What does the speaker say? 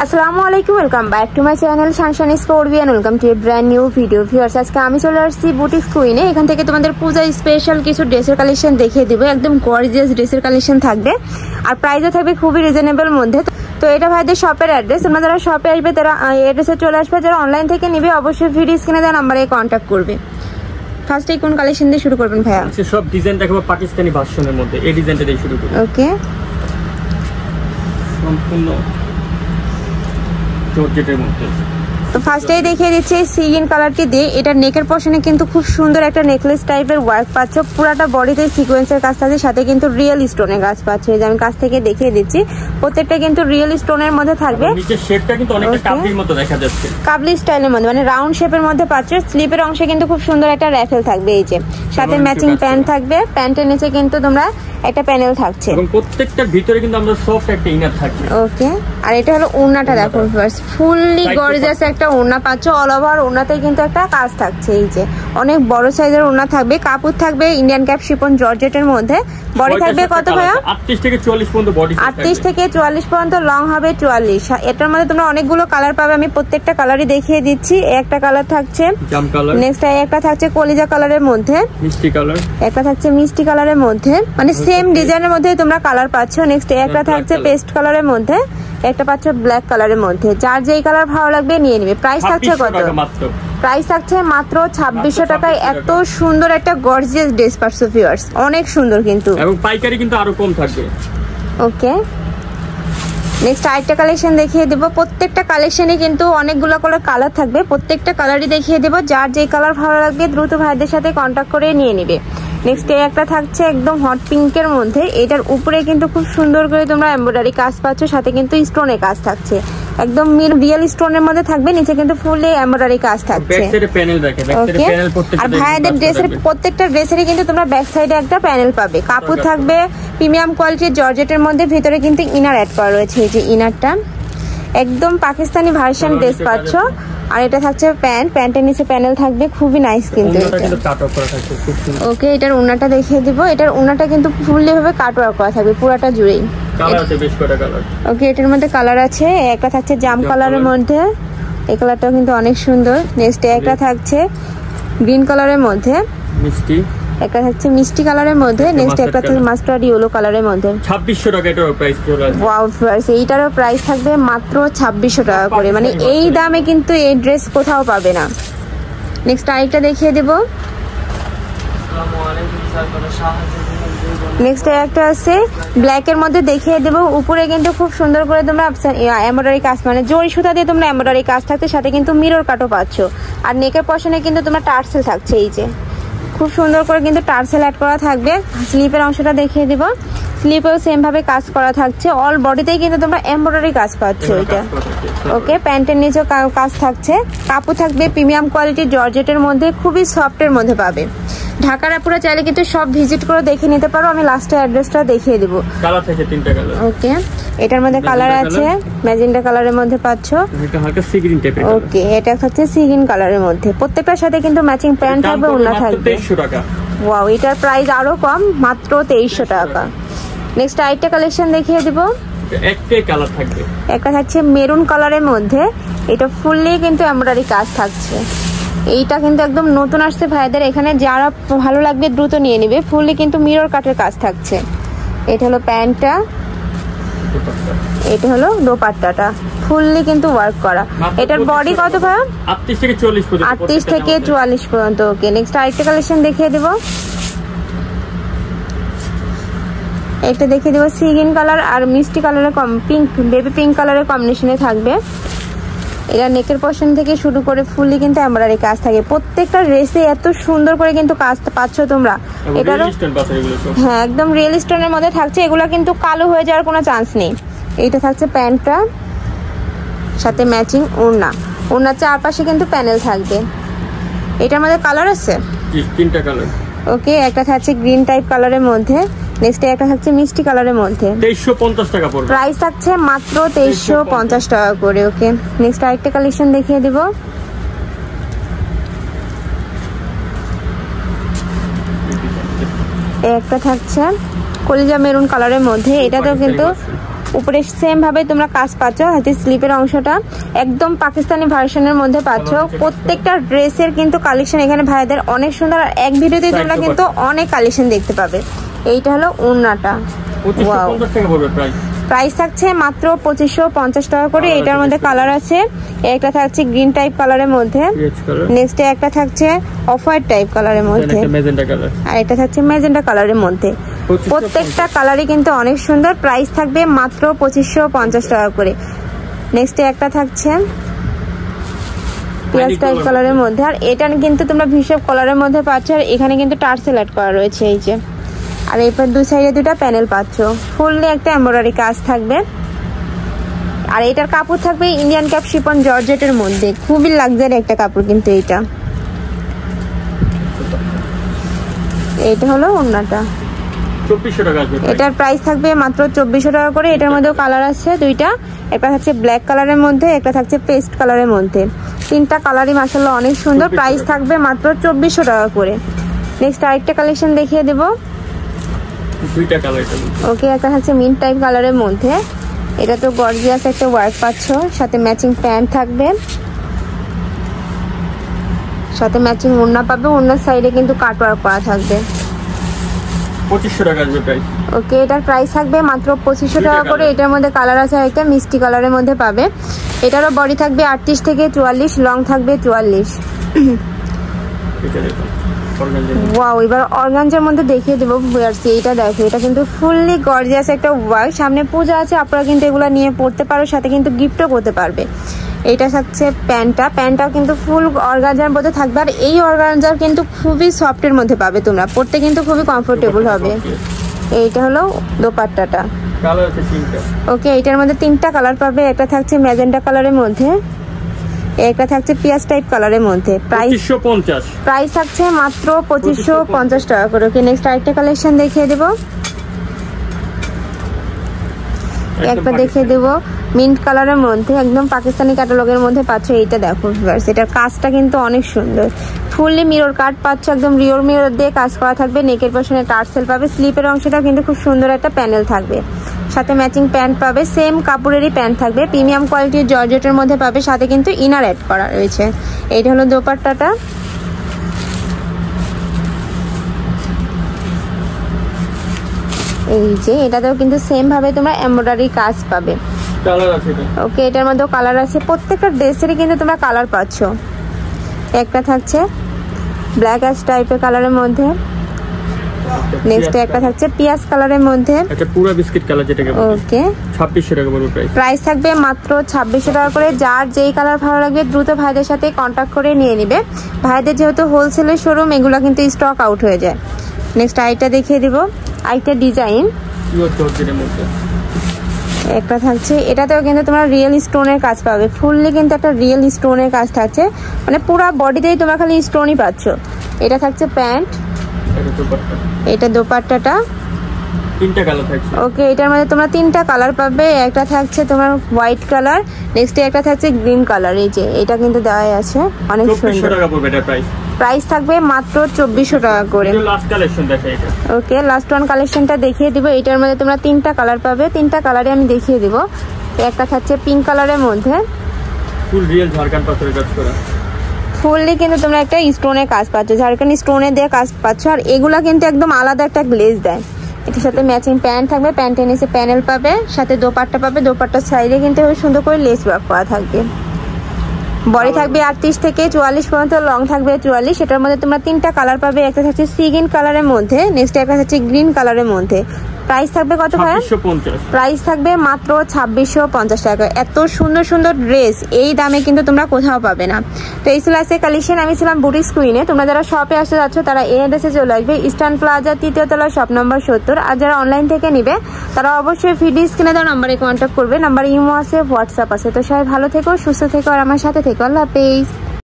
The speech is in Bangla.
আসসালামু আলাইকুম, welcome back to my channel Sunshine Sports and welcome to a brand new video. Viewers, আজকে আমি চলে আসছি বুটিক কুইনে। এখান থেকে তোমাদের পূজা স্পেশাল কিছু ড্রেসের কালেকশন দেখিয়ে দিব। একদম গর্জিয়াস ড্রেসের কালেকশন থাকবে আর প্রাইসও থাকবে খুবই রিজনেবল মধ্যে। তো এটা ভাইদের শপের অ্যাড্রেস। তোমরা যারা শপে আসবে তারা এই অ্যাড্রেসে চলে আসবে। যারা অনলাইন থেকে নিবে অবশ্যই ভিডিও স্ক্রিনে দেওয়া নাম্বারে কন্ট্যাক্ট করবে। ফার্স্টে কোন কালেকশন দিয়ে শুরু করবেন ভাইয়া? আচ্ছা, সব ডিজাইন দেখাবো পাকিস্তানি ভার্সনের মধ্যে। এই ডিজাইনটা দিয়ে শুরু করব। ওকে, সম্পূর্ণ জর্জেটের মধ্যে। তো ফার্স্টেই দেখিয়ে দিচ্ছি সি গ্রিন কালারটি দিয়ে। এটার নেকের পোর্শনে কিন্তু খুব সুন্দর একটা নেকলেস টাইপের ওয়ার্ক পাচ্ছ। পুরাটা বডিতে সিকোয়েন্সের কাজ থাকছে, সাথে কিন্তু রিয়েল স্টোনের কাজ পাচ্ছ। এই যে আমি কাছ থেকে দেখিয়ে দিচ্ছি, প্রত্যেকটা কিন্তু রিয়েল স্টোনের মধ্যে থাকবে। নিচের শেপটা কিন্তু অনেকটা কাবলির মতো দেখা যাচ্ছে, কাবলি স্টাইলের মধ্যে, মানে রাউন্ড শেপের মধ্যে পাচ্ছ। স্লিপের অংশে কিন্তু খুব সুন্দর একটা র্যাফেল থাকবে। এই যে সাথে ম্যাচিং প্যান্ট থাকবে, প্যান্টের নিচে কিন্তু তোমরা একটা প্যানেল থাকছে এবং প্রত্যেকটার ভিতরে কিন্তু আমরা সফট একটা ইনার থাকবে। ওকে, আর এটা হলো ওড়নাটা দেখো, ফুললি গর্জিয়াস একটা ওড়না পাচ্ছ। অল ওভার ওড়নাতে কিন্তু একটা কাজ থাকছে। এই যে অনেক বড় সাইজের ওড়না থাকবে, কাপড় থাকবে ইন্ডিয়ান ক্যাপ শিফন জর্জেটের মধ্যে। বডি থাকবে কত ভাইয়া? 38 থেকে 44 পর্যন্ত বডি। 38 থেকে 44 পর্যন্ত, লং হবে 44। এটার মধ্যে তোমরা অনেকগুলো কালার পাবে, আমি প্রত্যেকটা কালারই দেখিয়ে দিচ্ছি। একটা কালার থাকছে জাম কালার, নেক্সট একটা থাকছে কলিজা কালারের মধ্যে, মিষ্টি কালার, একটা থাকছে মিষ্টি কালারের মধ্যে, মানে সেম ডিজাইনের মধ্যে তোমরা কালার পাচ্ছ। নেক্সট একটা থাকছে পেস্ট কালারের মধ্যে, একটা পাচ্ছ ব্ল্যাক কালারের মধ্যে। যার যেই কালার ভালো লাগবে নিয়ে নিবে। প্রাইস থাকছে কত? প্রাইস থাকছে মাত্র 2600 টাকায়। এত সুন্দর একটা গর্জিয়াস ড্রেস পাচ্ছ ভিউয়ার্স, অনেক সুন্দর কিন্তু, এবং পাইকারি কিন্তু আরো কম থাকবে। ওকে, নেক্সট আরেকটা কালেকশন দেখিয়ে দেবো। প্রত্যেকটা কালেকশনে কিন্তু অনেকগুলো করে কালার থাকবে, প্রত্যেকটা কালারই দেখিয়ে দেবো। যার যেই কালার ভালো লাগবে দ্রুত ভাইদের সাথে কন্ট্যাক্ট করে নিয়ে নিবে। নেক্সট একটা থাকছে একদম হট পিঙ্কের মধ্যে। এটার উপরে কিন্তু খুব সুন্দর করে তোমরা এমব্রয়ডারি কাজ পাচ্ছ, সাথে কিন্তু স্টোনের কাজ থাকছে, একদম রিয়েল স্টোনের মধ্যে থাকবে। নিচে কিন্তু ফুললি এমব্রয়ডারি কাজ থাকছে। ওকে, আর ভাইদের ড্রেসের প্রত্যেকটা ড্রেসেরই কিন্তু তোমরা ব্যাক সাইডে একটা প্যানেল পাবে। কাপড় থাকবে প্রিমিয়াম কোয়ালিটির জর্জেটের মধ্যে, ভিতরে কিন্তু ইনার অ্যাড করা রয়েছে। এই যে ইনারটা একদম পাকিস্তানি ভার্সন ড্রেস পাচ্ছ। আর এটা থাকছে প্যান্ট, প্যান্টের নিচে প্যানেল থাকবে, খুবই নাইস কিন্তু। ওকে, এটার ওড়নাটা দেখিয়ে দিব। এটার ওড়নাটা কিন্তু ফুললি ভাবে কাট ওয়ার্ক করা থাকবে পুরাটা জুড়েই। ওকে, এটার মধ্যে কালার আছে, একটা থাকছে জাম কালারের মধ্যে, এই কালারটাও কিন্তু অনেক সুন্দর। নেক্সট একটা থাকছে গ্রিন কালারের মধ্যে, মিষ্টি, একটা থাকছে মিষ্টি কালারের মধ্যে। নেক্সট একটা থাকছে মাস্টার্ড ইয়েলো কালারের মধ্যে। 2600 টাকা এটার প্রাইস চলে আসবে। ওয়াও ভিউয়ার্স, এইটারও প্রাইস থাকবে মাত্র 2600 টাকা করে, মানে এই দামে কিন্তু এই ড্রেস কোথাও পাবে না। নেক্সট আরেকটা দেখিয়ে দেব। নেক্সট একটা আছে ব্ল্যাক এর মধ্যে দেখিয়ে দেব। উপরে কিন্তু খুব সুন্দর করে তোমরা এমব্রয়ডারি কাজ, মানে জরি সুতা দিয়ে তোমরা এমব্রয়ডারি কাজ থাকছে, সাথে কিন্তু মিরর কাটও পাচ্ছ। আর নেকের পশনে কিন্তু তোমরা টার্সেল থাকছে। এই যে খুব সুন্দর করে কিন্তু টার্সেল অ্যাড করা থাকবে। স্লিপের অংশটা দেখিয়ে দিব, স্লিপেও সেম ভাবে কাজ করা থাকছে। অল বডিতেই কিন্তু তোমরা এমব্রয়ডারি কাজ পাচ্ছ। এটা ওকে, প্যান্টের নিচেও কাজ থাকছে। কাপড় থাকবে প্রিমিয়াম কোয়ালিটির জর্জেটের মধ্যে, খুবই সফটের মধ্যে পাবে। ঢাকার আপুরা চাইলে কিন্তু সব ভিজিট করে দেখে নিতে পারো। আমি লাস্টে অ্যাড্রেসটা দেখিয়ে দিব। কালার থাকে 3টা কালার। ওকে, এটার মধ্যে কালার আছে, ম্যাজেন্টা কালারের মধ্যে পাচ্ছ। এটা হালকা সি গ্রিন টাইপের। ওকে, এটা হচ্ছে সি গ্রিন কালারের মধ্যে। প্রত্যেকটার সাথে কিন্তু ম্যাচিং প্যান্ট থাকবে, ওড়না থাকবে। 2300 টাকা। ওয়াও, এটার প্রাইস আরো কম, মাত্র 2300 টাকা। নেক্সট আরেকটা কালেকশন দেখিয়ে দিব। একটাই কালার থাকবে, একটা থাকছে মেরুন কালারের মধ্যে। এটা ফুললি কিন্তু এমব্রয়ডারি কাজ থাকছে। এইটা কিন্তু একদম নতুন আসছে ভাইদের এখানে, যারা ভালো লাগবে দ্রুত নিয়ে নিবে। ফুললি কিন্তু মিরর কাটের কাজ থাকছে। এটা হলো প্যান্টটা, এটা হলো দোপাট্টাটা, ফুললি কিন্তু ওয়ার্ক করা। এটার বডি কত ভাই? 38 থেকে 40 পর্যন্ত। 38 থেকে 44 পর্যন্ত। ওকে, নেক্সট আরেকটা কালেকশন দেখিয়ে দেব। একটা দেখিয়ে দেবো সি গ্রিন কালার আর মিষ্টি কালারের পিঙ্ক, বেবি পিঙ্ক কালারের কম্বিনেশনে থাকবে। এটা নেকের পশন থেকে শুরু করে ফুললি কিন্তু এমব্রয়ডারি কাজ থাকে। প্রত্যেকটা ড্রেসে এত সুন্দর করে কিন্তু কাজ পাচ্ছ তোমরা। এটারও হ্যাঁ একদম রিয়েল স্টোনের মধ্যে থাকছে। এগুলো কিন্তু কালো হয়ে যাওয়ার কোনো চান্স নেই। এইটা থাকছে প্যান্টটা, সাথে ম্যাচিং ওড়না। ওড়নার চারপাশে কিন্তু প্যানেল থাকবে। এটার মধ্যে কালার আছে 3টা কালার। ওকে, একটা থাকছে গ্রিন টাইপ কালারের মধ্যে, নেক্সট একটা থাকছে মিষ্টি কালারের মধ্যে। 2350 টাকা পড়বে। প্রাইস থাকছে মাত্র 2350 টাকা করে। ওকে, নেক্সট আরেকটা কালেকশন দেখিয়ে দিব। একটা থাকছে কলিজা মেরুন কালারের মধ্যে। এটাতেও কিন্তু উপরে সেম ভাবে তোমরা কাজ পাচ্ছ, হাতে স্লিপের অংশটা একদম পাকিস্তানি ভার্সনের মধ্যে পাচ্ছ। প্রত্যেকটা ড্রেসের কিন্তু কালেকশন এখানে ভাইদের অনেক সুন্দর, আর এক ভিডিওতেই তোমরা কিন্তু অনেক কালেকশন দেখতে পাবে। এইটা হলো ওড়নাটা, ওয়াও। প্রাইস থাকছে মাত্র 2550 টাকা করে। এটার মধ্যে কালার আছে, একটা থাকছে গ্রিন টাইপ কালারের মধ্যে, নেক্সট একটা থাকছে অফ হোয়াইট টাইপ কালারের মধ্যে, আর এটা থাকছে ম্যাজেন্টা কালারের মধ্যে। প্রত্যেকটা কালারই কিন্তু অনেক সুন্দর। প্রাইস থাকবে মাত্র 2550 টাকা করে। নেক্সট একটা থাকছে পিয়াজ টাইপ কালারের মধ্যে, আর এটা কিন্তু তোমরা ভিসব কালারের মধ্যে পাচ্ছ, আর এখানে কিন্তু টার্সেল অ্যাড করা রয়েছে এই যে। আর এরপর দুই সাইডে দুটা প্যানেল পাচ্ছ, ফুললি একটা এমব্রয়ডারি কাজ থাকবে। আর এটার কাপড় থাকবে ইন্ডিয়ান ক্যাপ শিফন জর্জেটের মধ্যে, খুবই লাক্সারি একটা কাপড় কিন্তু এইটা। এইটা হলো ওড়নাটা, 2400 টাকা। এটার প্রাইস থাকবে মাত্র 2400 টাকা করে। এটার মধ্যেও কালার আছে দুইটা, একটা থাকছে ব্ল্যাক কালারের মধ্যে, একটা থাকছে পেস্ট কালারের মধ্যে। তিনটা কালারই মাশাআল্লাহ অনেক সুন্দর। প্রাইস থাকবে মাত্র 2400 টাকা করে। নেক্সট আরেকটা কালেকশন দেখিয়ে দেবো। দুইটা কালার, ওকে, একটা থাকছে মিন্ট টাইপ কালারের মধ্যে, এটা তো গর্জিয়াস একটা ওয়ার্ক পাচ্ছ, সাথে ম্যাচিং প্যান্ট থাকবে, সাথে ম্যাচিং ওড়না পাবে। ওড়নার সাইডে কিন্তু কাট ওয়ার্ক করা থাকবে। 2500 টাকা আসবে প্রাইস। ওকে, এটার প্রাইস থাকবে মাত্র 2500 টাকা করে। এটার মধ্যে কালার আছে, একটা মিষ্টি কালারের মধ্যে পাবে। এটারও বডি থাকবে 38 থেকে 44, লং থাকবে 44। ওয়াও, এবার অর্গানজার মধ্যে দেখিয়ে দেবো ভিউয়ার্স। এইটা দেখো, এটা কিন্তু ফুললি গর্জিয়াস একটা ওয়ার্ক। সামনে পূজা আছে, আপনারা কিন্তু এগুলো নিয়ে পড়তে পারো, সাথে কিন্তু গিফটও করতে পারবে। এটা থাকছে প্যান্টটাও কিন্তু ফুল অর্গানজার মধ্যে থাকবে, আর এই অর্গানজার কিন্তু খুবই সফটের মধ্যে পাবে তোমরা, পড়তে কিন্তু খুবই কমফোর্টেবল হবে। এইটা হলো দোপাট্টাটা, ওকে। এটার মধ্যে তিনটা কালার পাবে, একটা থাকছে ম্যাজেন্টা কালারের মধ্যে, একটা থাকছে পিয়াজ টাইপ কালারের মধ্যে। প্রাইস থাকছে মাত্র 2550 টাকা করে। ওকে, নেক্সট আরেকটা কালেকশন দেখিয়ে দেবো। একটা দেখিয়ে দেবো মিন্ট কালারের মধ্যে, একদম পাকিস্তানি ক্যাটালগের মধ্যে পাচ্ছ। এইটা দেখো ভিউয়ার্স, এটার কাজটা কিন্তু অনেক সুন্দর, ফুললি মিরর কাট পাচ্ছ, একদম রিওর মিরর দিয়ে কাজ করা থাকবে। নেকের পাশে টার্সেল পাবে, স্লিপের অংশটা কিন্তু খুব সুন্দর একটা প্যানেল থাকবে, সাথে ম্যাচিং প্যান্ট পাবে, সেম কাপড়েরই প্যান্ট থাকবে, প্রিমিয়াম কোয়ালিটির জর্জেটের মধ্যে পাবে, সাথে কিন্তু ইনার অ্যাড করা রয়েছে। এইটা হলো দোপাট্টাটা, এই যে। এটাতেও কিন্তু সেম ভাবে তোমরা এমব্রয়ডারি কাজ পাবে। ওকে, এটার মধ্যেও কালার আছে, প্রত্যেকটা ড্রেসেরই কিন্তু তোমরা কালার পাচ্ছ। একটা থাকছে ব্ল্যাক অ্যাশ টাইপের কালারের মধ্যে, নেক্সট একটা থাকছে পিয়াজ কালারের মধ্যে, একটা পুরো বিস্কিট কালার যেটাকে বলে। ওকে, 2600 টাকা পড়বে প্রাইস। প্রাইস থাকবে মাত্র 2600 টাকা করে। যার যেই কালার ভালো লাগবে দ্রুত ভাইদের সাথে কন্টাক্ট করে নিয়ে নিবে। ভাইদের যেহেতু হোলসেলের শোরুম, এগুলো কিন্তু স্টক আউট হয়ে যায়। নেক্সট আইটা দেখিয়ে দিব, আইটা ডিজাইন একটা থাকছে, এটাতেও কিন্তু তোমরা রিয়েল স্টোনের কাজ পাবে, ফুললি কিন্তু একটা রিয়েল স্টোনের কাজ থাকছে, মানে পুরো বডিতেই তোমরা খালি স্টোনই পাচ্ছ। এটা থাকছে প্যান্ট, এটা দোপাট্টাটা, তিনটা কালার থাকছে। ওকে, এটার মধ্যে তোমরা তিনটা কালার পাবে, একটা থাকছে তোমার হোয়াইট কালার, নেক্সট একটা থাকছে গ্রিন কালার। এই যে এটা কিন্তু দেওয়াই আছে, অনেক সুন্দর। প্রাইস থাকবে মাত্র 2400 টাকা করে। ওকে, লাস্ট ওয়ান কালেকশনটা দেখিয়ে দিব। এটার মধ্যে তোমরা তিনটা কালার পাবে, তিনটা কালারে আমি দেখিয়ে দিব। একটা থাকছে পিঙ্ক কালারের মধ্যে, ফুল রিয়েল ঝাড়খান্ড পাথরের কাজ করা, ফুললি কিন্তু তোমরা একটা স্টোনের কাজ পাচ্ছ, ঝাড়খান্ড স্টোনে দিয়ে কাজ পাচ্ছ। আর এগুলা কিন্তু একদম আলাদা একটা গ্লেজ দেয়। এটার সাথে ম্যাচিং প্যান্ট থাকবে, প্যান্টের নিচে প্যানেল পাবে, সাথে দোপাট্টা পাবে, দোপাট্টার সাইডে কিন্তু সুন্দর করে লেস ওয়ার্ক করা থাকবে। বডি থাকবে 38 থেকে 44 পর্যন্ত, লং থাকবে 44। এটার মধ্যে তোমরা তিনটা কালার পাবে, একটা থাকছে সি গ্রিন কালারের মধ্যে, নেক্সট একটা থাকছে গ্রিন কালারের মধ্যে। প্রাইস থাকবে কত ভাই? 2650। প্রাইস থাকবে মাত্র 2650 টাকা। এত সুন্দর সুন্দর ড্রেস এই দামে কিন্তু তোমরা কোথাও পাবে না। তো এই ছিল আজকে কালেকশন। আমি ছিলাম বুটিক কুইনে। তোমরা যারা শপে আসতে যাচ্ছ তারা এই অ্যাড্রেসে চলে আসবে, ইস্টার্ন প্লাজা 3য় তলা, শপ নম্বর 70। আর যারা অনলাইন থেকে নিবে তারা অবশ্যই ভিডিও স্ক্রিনে দেওয়া নাম্বারে কন্ট্যাক্ট করবে। নাম্বার ইমো আছে, হোয়াটসঅ্যাপ আছে। তো সবাই ভালো থেকো, সুস্থ থেকো, আর আমার সাথে থেকো। আল্লাহ হাফেজ।